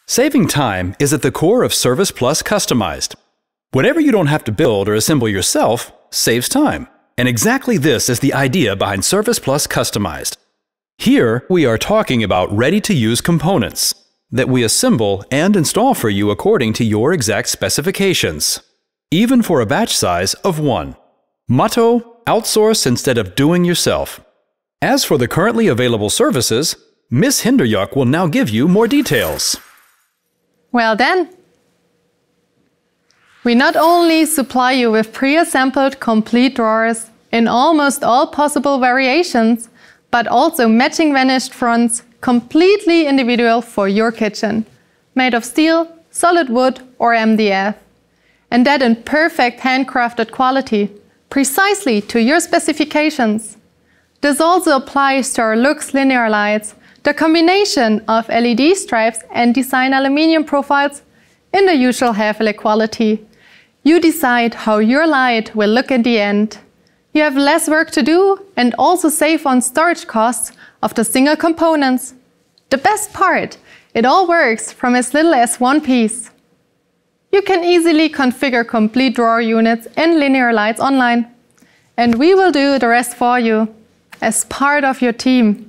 Saving time is at the core of Service Plus Customized. Whatever you don't have to build or assemble yourself saves time. And exactly this is the idea behind Service Plus Customized. Here, we are talking about ready-to-use components that we assemble and install for you according to your exact specifications, even for a batch size of 1. Motto: outsource instead of doing yourself. As for the currently available services, Ms. Hinderjock will now give you more details. Well then, we not only supply you with pre-assembled complete drawers in almost all possible variations, but also matching vanished fronts, completely individual for your kitchen, made of steel, solid wood or MDF, and that in perfect handcrafted quality, precisely to your specifications. This also applies to our Lux linear lights, the combination of LED stripes and design aluminium profiles in the usual Häfele quality. You decide how your light will look in the end. You have less work to do and also save on storage costs of the single components. The best part, it all works from as little as 1 piece. You can easily configure complete drawer units and linear lights online. And we will do the rest for you as part of your team.